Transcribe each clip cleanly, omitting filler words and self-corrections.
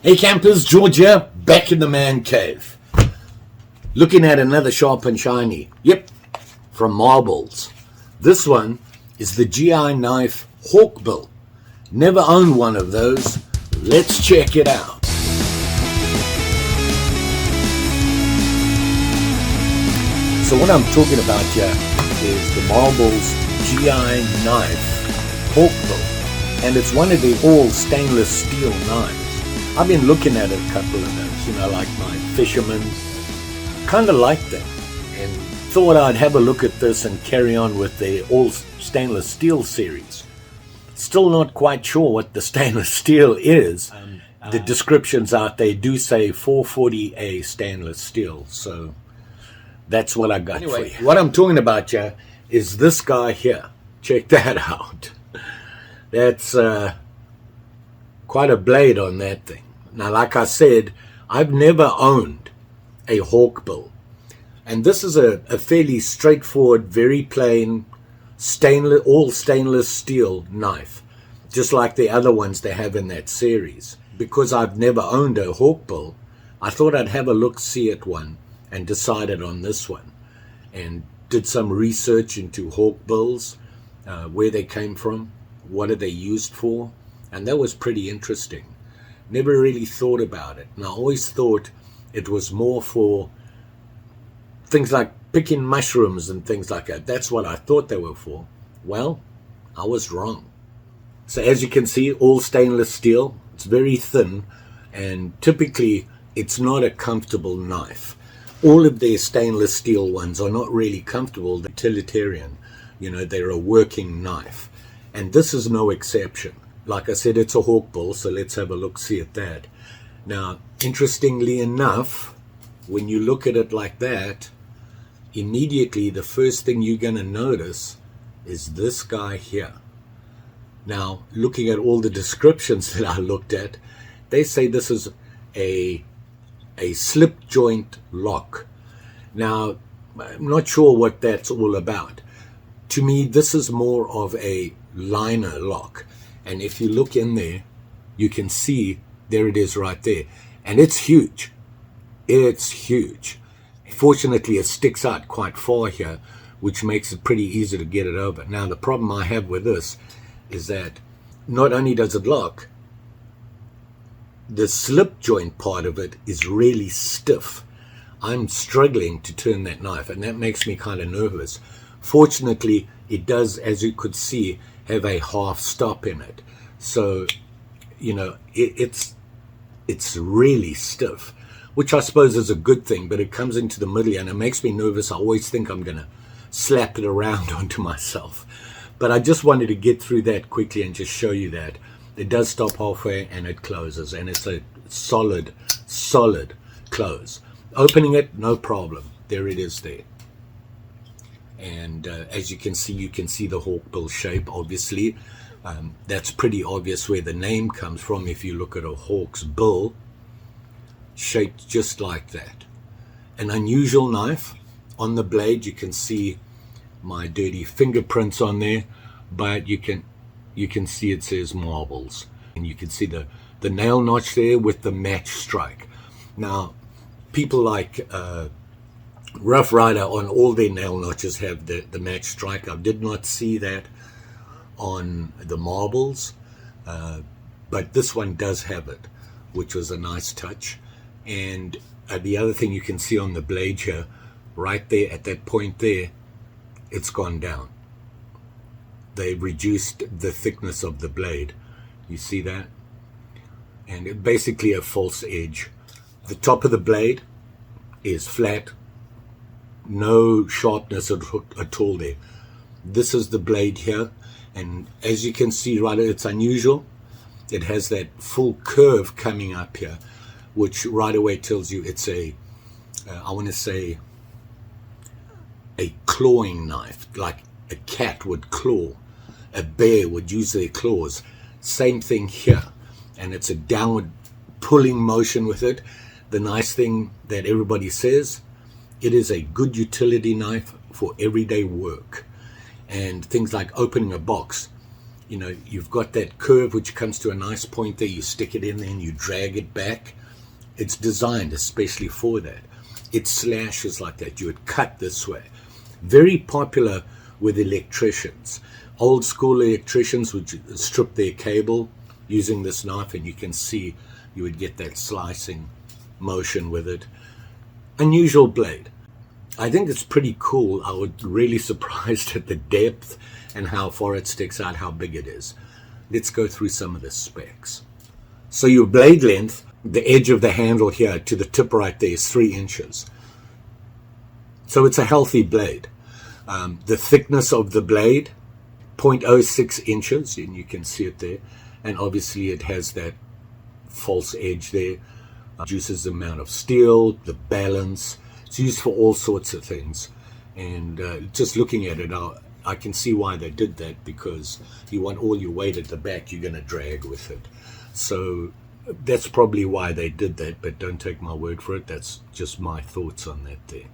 Hey campers, George here, back in the man cave. Looking at another sharp and shiny. Yep, from Marbles. This one is the GI knife Hawkbill. Never owned one of those. Let's check it out. So what I'm talking about here is the Marbles GI knife Hawkbill. And it's one of the all stainless steel knives. I've been looking at a couple of those, like my fisherman. Kind of like them, and thought I'd have a look at this and carry on with the all stainless steel series. Still not quite sure what the stainless steel is. The descriptions out there do say 440A stainless steel, so that's what I got for you. What I'm talking about here is this guy here. Check that out. That's quite a blade on that thing. Now, like I said, I've never owned a Hawkbill. And this is a fairly straightforward, very plain, all stainless steel knife. Just like the other ones they have in that series. Because I've never owned a Hawkbill, I thought I'd have a look-see at one and decided on this one. And did some research into Hawkbills, where they came from, what are they used for, and that was pretty interesting. Never really thought about it, and I always thought it was more for things like picking mushrooms and things like that. That's what I thought they were for. Well, I was wrong. So as you can see, all stainless steel. It's very thin, and typically it's not a comfortable knife. All of their stainless steel ones are not really comfortable. They're utilitarian. They're a working knife. And this is no exception. Like I said, it's a Hawkbill, so let's have a look-see at that. Now, interestingly enough, when you look at it like that, immediately the first thing you're going to notice is this guy here. Now, looking at all the descriptions that I looked at, they say this is a slip joint lock. Now, I'm not sure what that's all about. To me, this is more of a liner lock. And if you look in there, you can see, there it is right there. And it's huge. It's huge. Fortunately, it sticks out quite far here, which makes it pretty easy to get it over. Now, the problem I have with this is that not only does it lock, the slip joint part of it is really stiff. I'm struggling to turn that knife, and that makes me kind of nervous. Fortunately, it does, as you could see, have a half stop in it. So, it's really stiff, which I suppose is a good thing, but it comes into the middle and it makes me nervous. I always think I'm going to slap it around onto myself. But I just wanted to get through that quickly and just show you that. It does stop halfway and it closes, and it's a solid close. Opening it, no problem. There it is there. And as you can see the Hawkbill shape, obviously. That's pretty obvious where the name comes from if you look at a hawk's bill, shaped just like that. An unusual knife. On the blade you can see my dirty fingerprints on there, but you can see it says Marbles. And you can see the nail notch there with the match strike. Now, people like Rough Rider on all their nail notches have the match strike. I did not see that on the Marbles, but this one does have it, which was a nice touch. And the other thing you can see on the blade here, right there at that point there, it's gone down. They've reduced the thickness of the blade. You see that? And it basically a false edge. The top of the blade is flat, no sharpness at all there. This is the blade here, and as you can see, right, it's unusual. It has that full curve coming up here, which right away tells you it's I want to say, a clawing knife, like a cat would claw, a bear would use their claws. Same thing here, and it's a downward pulling motion with it. The nice thing that everybody says, it is a good utility knife for everyday work and things like opening a box. You know, you've got that curve which comes to a nice point there. You stick it in there and you drag it back. It's designed especially for that. It slashes like that. You would cut this way. Very popular with electricians. Old school electricians would strip their cable using this knife, and you can see you would get that slicing motion with it. Unusual blade. I think it's pretty cool. I was really surprised at the depth and how far it sticks out, how big it is. Let's go through some of the specs. So your blade length, the edge of the handle here to the tip right there is 3 inches. So it's a healthy blade. The thickness of the blade, 0.06 inches, and you can see it there. And obviously it has that false edge there. Reduces the amount of steel, the balance. It's used for all sorts of things. And just looking at it, I can see why they did that, because you want all your weight at the back you're going to drag with it. So that's probably why they did that, but don't take my word for it. That's just my thoughts on that there.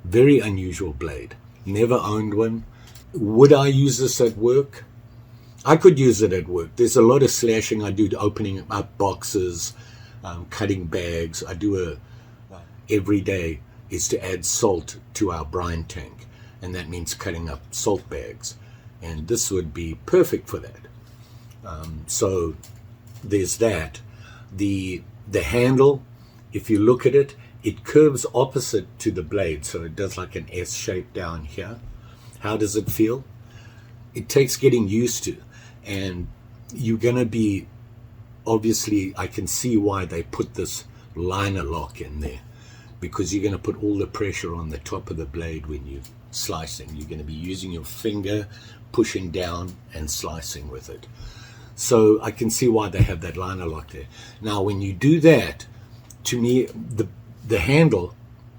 Very unusual blade. Never owned one. Would I use this at work? I could use it at work. There's a lot of slashing I do, opening up boxes, cutting bags. I do every day is to add salt to our brine tank, and that means cutting up salt bags, and this would be perfect for that. So there's that. The handle, if you look at it, it curves opposite to the blade, so it does like an S shape down here. How does it feel? It takes getting used to, and you're going to be, obviously I can see why they put this liner lock in there, because you're going to put all the pressure on the top of the blade when you're slicing. You're going to be using your finger, pushing down and slicing with it. So I can see why they have that liner lock there. Now when you do that, to me, the handle,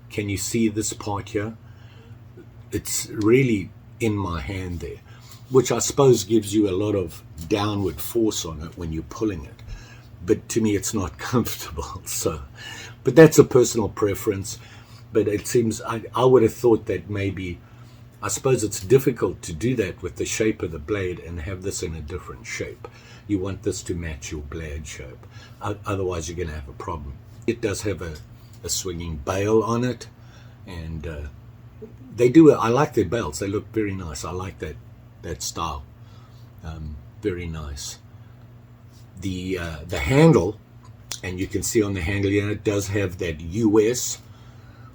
can you see this part here? It's really in my hand there, which I suppose gives you a lot of downward force on it when you're pulling it. But to me, it's not comfortable. So, but that's a personal preference. But it seems, I would have thought that maybe, I suppose it's difficult to do that with the shape of the blade and have this in a different shape. You want this to match your blade shape. Otherwise, you're going to have a problem. It does have a swinging bail on it, and they do. I like their belts. They look very nice. I like that style. Very nice. The handle, and you can see on the handle here, it does have that US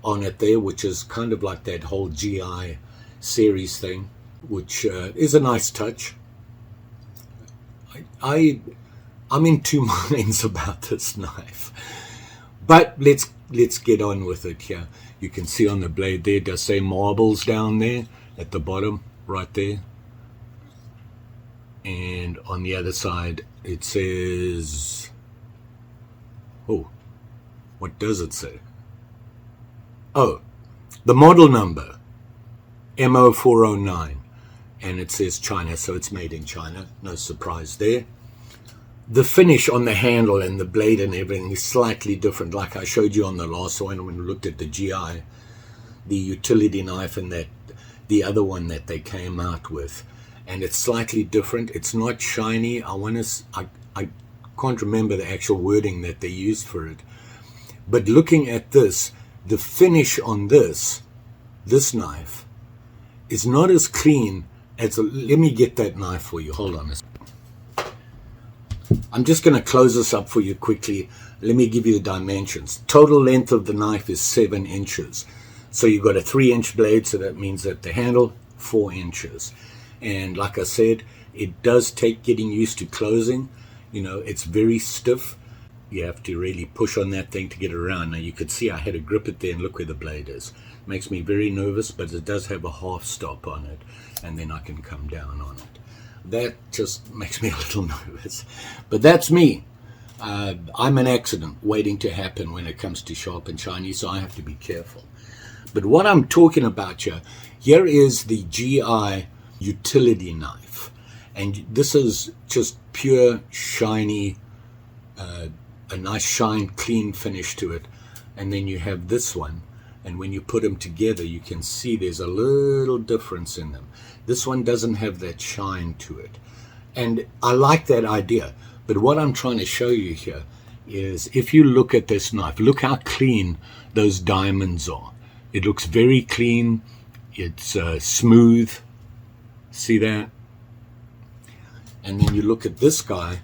on it there, which is kind of like that whole GI series thing, which is a nice touch. I'm in two minds about this knife, but let's get on with it here. You can see on the blade there, it does say marbles down there at the bottom, right there. And on the other side, it says, oh, what does it say? Oh, the model number, MO409, and it says China, so it's made in China. No surprise there. The finish on the handle and the blade and everything is slightly different, like I showed you on the last one when we looked at the GI, the utility knife, and that the other one that they came out with. And it's slightly different. It's not shiny. I can't remember the actual wording that they used for it. But looking at this, the finish on this knife is not as clean as let me get that knife for you. Hold on a second. I'm just going to close this up for you quickly. Let me give you the dimensions. Total length of the knife is 7 inches. So you've got a 3-inch blade, so that means that the handle, 4 inches. And like I said, it does take getting used to closing. You know, it's very stiff. You have to really push on that thing to get it around. Now you could see I had to grip it there and look where the blade is. Makes me very nervous, but it does have a half stop on it, and then I can come down on it. That just makes me a little nervous. But that's me. I'm an accident waiting to happen when it comes to sharp and shiny, so I have to be careful. But what I'm talking about here is the GI utility knife, and this is just pure shiny, a nice shine, clean finish to it. And then you have this one And when you put them together, you can see there's a little difference in them. This one doesn't have that shine to it. And I like that idea. But what I'm trying to show you here is, if you look at this knife, look how clean those diamonds are. It looks very clean. It's smooth. See that? And then you look at this guy,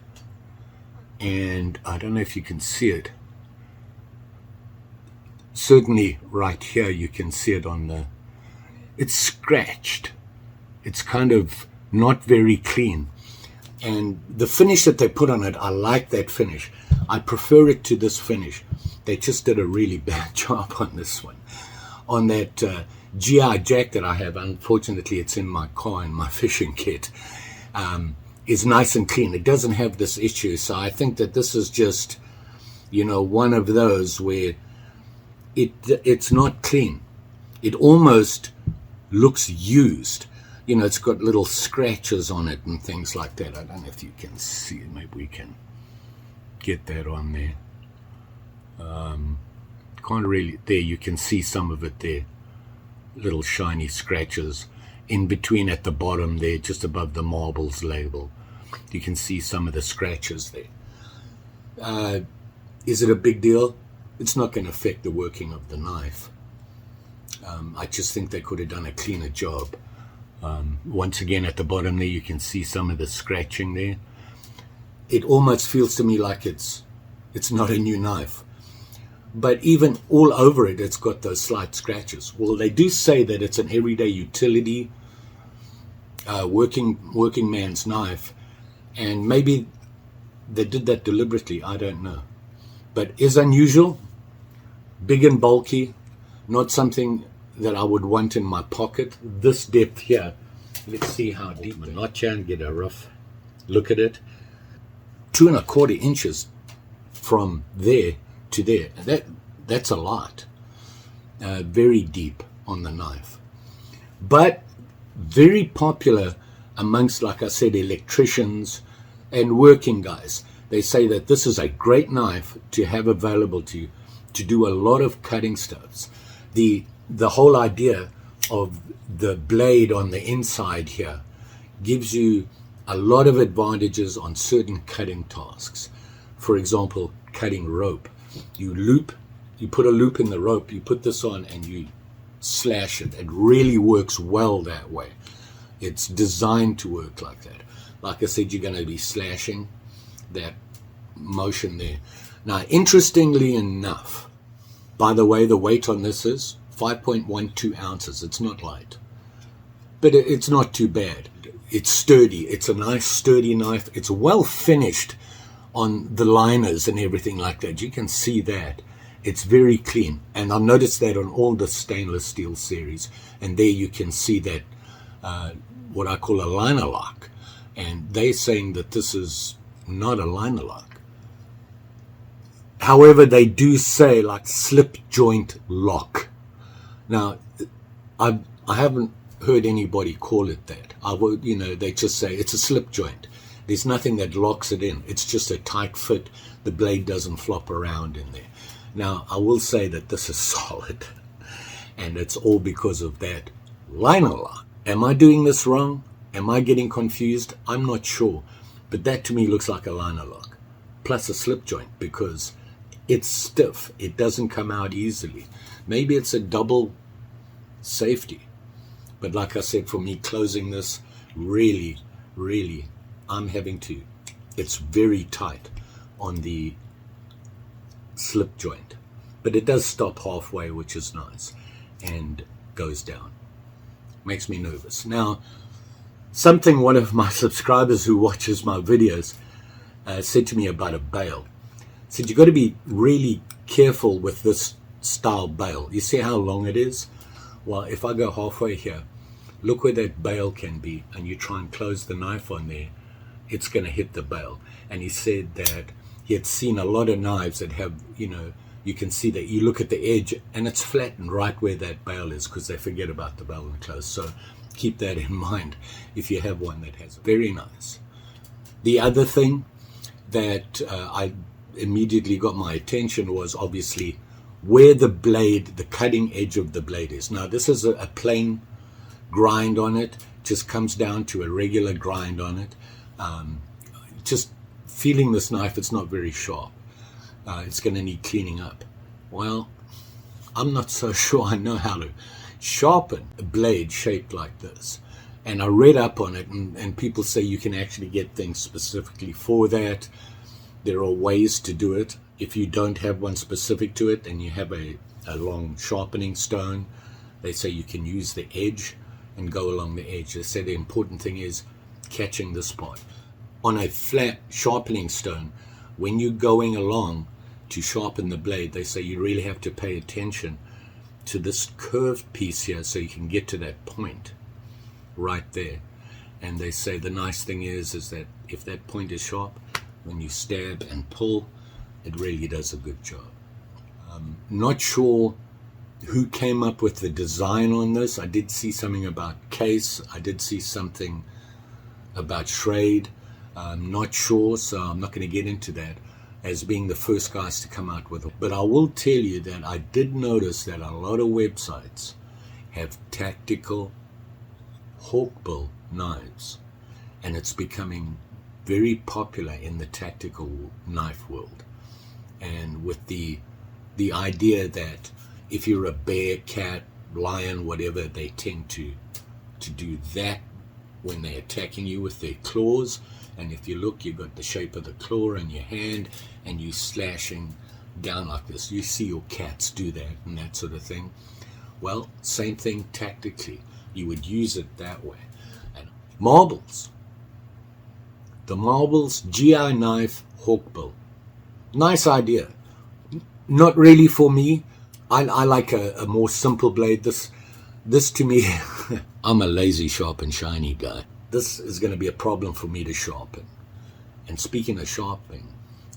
and I don't know if you can see it. Certainly right here you can see it on the, it's scratched. It's kind of not very clean. And the finish that they put on it, I like that finish. I prefer it to this finish. They just did a really bad job on this one. On that GI Jack that I have, unfortunately it's in my car in my fishing kit, is nice and clean. It doesn't have this issue. So I think that this is just, you know, one of those where it's not clean. It almost looks used. You know, it's got little scratches on it and things like that. I don't know if you can see it. Maybe we can get that on there. Can't really. There, you can see some of it there. Little shiny scratches in between at the bottom there, just above the marbles label. You can see some of the scratches there. Is it a big deal? It's not going to affect the working of the knife. I just think they could have done a cleaner job. Once again, at the bottom there, you can see some of the scratching there. It almost feels to me like it's not a new knife. But even all over it, it's got those slight scratches. Well, they do say that it's an everyday utility, working man's knife. And maybe they did that deliberately. I don't know. But is unusual. Big and bulky, not something that I would want in my pocket. This depth here, let's see how deep. Not here and get a rough look at it. 2 1/4 inches from there to there. That's a lot. Very deep on the knife. But very popular amongst, like I said, electricians and working guys. They say that this is a great knife to have available to you to do a lot of cutting stuffs. The whole idea of the blade on the inside here gives you a lot of advantages on certain cutting tasks. For example, cutting rope. You put a loop in the rope, you put this on and you slash it. It really works well that way. It's designed to work like that. Like I said, you're going to be slashing that motion there. Now, interestingly enough, by the way, the weight on this is 5.12 ounces. It's not light, but it's not too bad. It's sturdy. It's a nice sturdy knife. It's well finished on the liners and everything like that. You can see that. It's very clean. And I've noticed that on all the stainless steel series. And there you can see that, what I call a liner lock. And they're saying that this is not a liner lock. However, they do say like slip joint lock. Now, I haven't heard anybody call it that. They just say it's a slip joint. There's nothing that locks it in. It's just a tight fit. The blade doesn't flop around in there. Now, I will say that this is solid, and it's all because of that liner lock. Am I doing this wrong? Am I getting confused? I'm not sure, but that to me looks like a liner lock, plus a slip joint, because it's stiff. It doesn't come out easily. Maybe it's a double safety. But like I said, for me closing this, really, I'm having to. It's very tight on the slip joint. But it does stop halfway, which is nice, and goes down. Makes me nervous. Now, something one of my subscribers who watches my videos said to me about a bail. Said, you've got to be really careful with this style bail. You see how long it is? Well, if I go halfway here, look where that bail can be, and you try and close the knife on there, it's going to hit the bail. And he said that he had seen a lot of knives that have, you can see that you look at the edge and it's flattened right where that bail is because they forget about the bail and close. So keep that in mind if you have one that has. Very nice. The other thing that I immediately got my attention was obviously where the blade, the cutting edge of the blade is. Now this is a plain grind on it, just comes down to a regular grind on it. Just feeling this knife, it's not very sharp. It's going to need cleaning up. Well, I'm not so sure I know how to sharpen a blade shaped like this. And I read up on it, and people say you can actually get things specifically for that. There are ways to do it. If you don't have one specific to it and you have a long sharpening stone, they say you can use the edge and go along the edge. They say the important thing is catching the spot. On a flat sharpening stone, when you're going along to sharpen the blade, they say you really have to pay attention to this curved piece here so you can get to that point right there. And they say the nice thing is that if that point is sharp, when you stab and pull, it really does a good job. Not sure who came up with the design on this. I did see something about Case. I did see something about Schrade. I'm not sure, so I'm not going to get into that as being the first guys to come out with it. But I will tell you that I did notice that a lot of websites have tactical Hawkbill knives, and it's becoming very popular in the tactical knife world. And with the idea that if you're a bear, cat, lion, whatever, they tend to do that when they're attacking you with their claws. And if you look, you've got the shape of the claw in your hand and you slashing down like this. You see your cats do that and that sort of thing. Well, same thing tactically. You would use it that way. And marbles. The marbles GI knife Hawkbill. Nice idea. Not really for me. I like a more simple blade. This to me, I'm a lazy, sharp and shiny guy. This is going to be a problem for me to sharpen. And speaking of sharpening,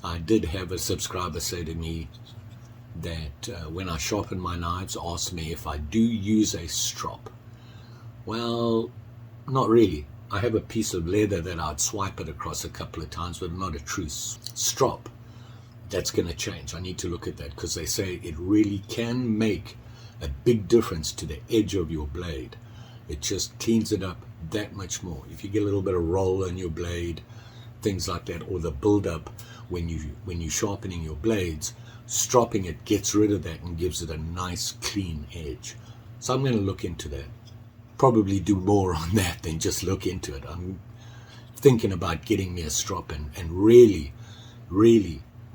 I did have a subscriber say to me that when I sharpen my knives, ask me if I do use a strop. Well, not really. I have a piece of leather that I'd swipe it across a couple of times, but not a true strop. That's going to change. I need to look at that because they say it really can make a big difference to the edge of your blade. It just cleans it up that much more. If you get a little bit of roll on your blade, things like that, or the build-up when you're sharpening your blades, stropping it gets rid of that and gives it a nice clean edge. So I'm going to look into that. Probably do more on that than just look into it. I'm thinking about getting me a strop and really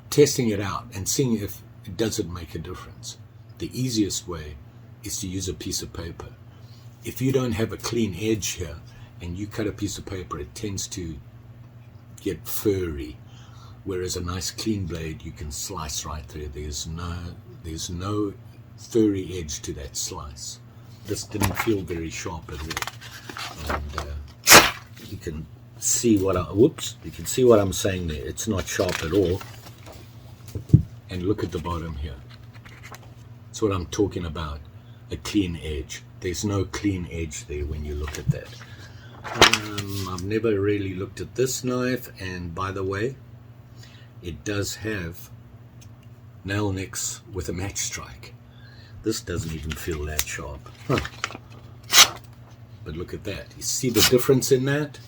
testing it out and seeing if it doesn't make a difference. The easiest way is to use a piece of paper. If you don't have a clean edge here and you cut a piece of paper, it tends to get furry, whereas a nice clean blade you can slice right there. There's no furry edge to that slice. This didn't feel very sharp at all, and you can see what you can see what I'm saying there. It's not sharp at all. And look at the bottom here. That's what I'm talking about, a clean edge. There's no clean edge there when you look at that. I've never really looked at this knife, and by the way, it does have nail nicks with a match strike. This doesn't even feel that sharp. But look at that. You see the difference in that?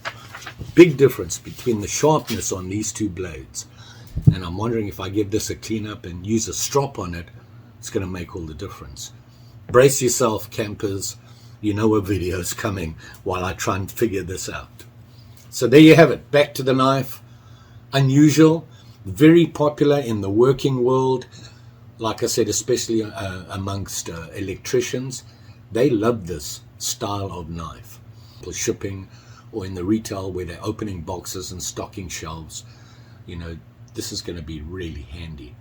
Big difference between the sharpness on these two blades. And I'm wondering if I give this a clean up and use a strop on it, it's going to make all the difference. Brace yourself, campers. You know a video's coming while I try and figure this out. So there you have it. Back to the knife. Unusual. Very popular in the working world. Like I said, especially amongst electricians. They love this style of knife. For shipping or in the retail where they're opening boxes and stocking shelves. You know, this is going to be really handy.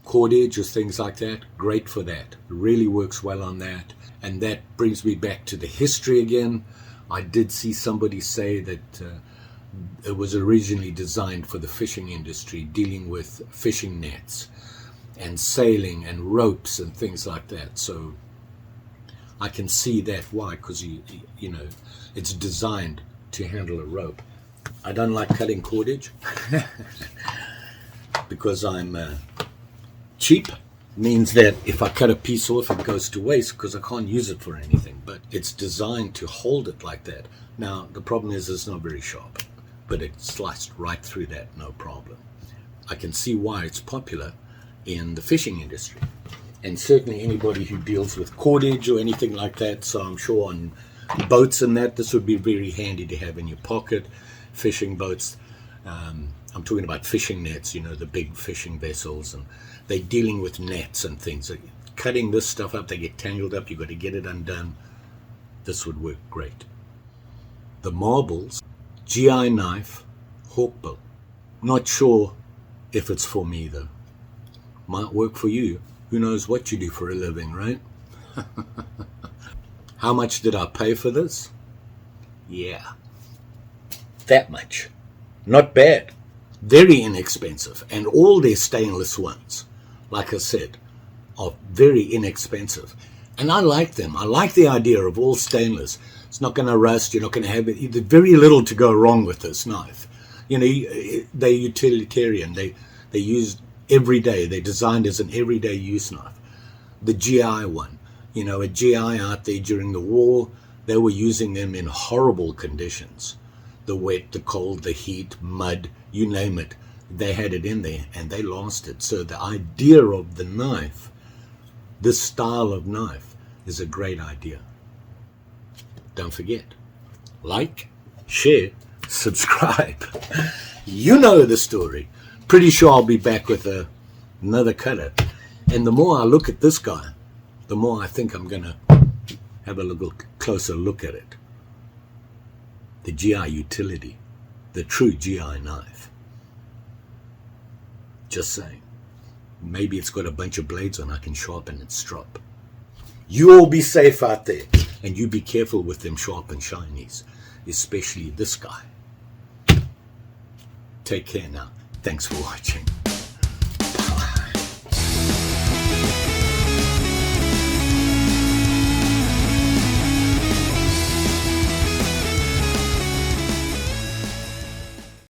Cordage or things like that, great for that. It really works well on that. And that brings me back to the history again. I did see somebody say that it was originally designed for the fishing industry, dealing with fishing nets and sailing and ropes and things like that. So I can see that why, because you know, it's designed to handle a rope. I don't like cutting cordage because I'm cheap Means that if I cut a piece off, it goes to waste because I can't use it for anything. But it's designed to hold it like that. Now, the problem is it's not very sharp, but it sliced right through that, no problem. I can see why it's popular in the fishing industry. And certainly anybody who deals with cordage or anything like that. So I'm sure on boats and that, this would be very handy to have in your pocket. Fishing boats. I'm talking about fishing nets, you know, the big fishing vessels, and they're dealing with nets and things. Cutting this stuff up, they get tangled up, you've got to get it undone. This would work great. The marbles, GI knife, Hawkbill. Not sure if it's for me though. Might work for you. Who knows what you do for a living, right? How much did I pay for this? Yeah, that much. Not bad. Very inexpensive. And all their stainless ones, like I said, are very inexpensive. And I like them. I like the idea of all stainless. It's not going to rust. You're not going to have it. There's very little to go wrong with this knife. You know, they're utilitarian. They used every day. They're designed as an everyday use knife. The GI one, you know, a GI out there during the war, they were using them in horrible conditions. The wet, the cold, the heat, mud, you name it. They had it in there and they lasted. So the idea of the knife, this style of knife, is a great idea. Don't forget, like, share, subscribe. You know the story. Pretty sure I'll be back with another cutter. And the more I look at this guy, the more I think I'm going to have a little closer look at it. The GI utility, the true GI knife. Just saying. Maybe it's got a bunch of blades on I can sharpen its strop. You all be safe out there, and you be careful with them sharp and shinies, especially this guy. Take care now. Thanks for watching.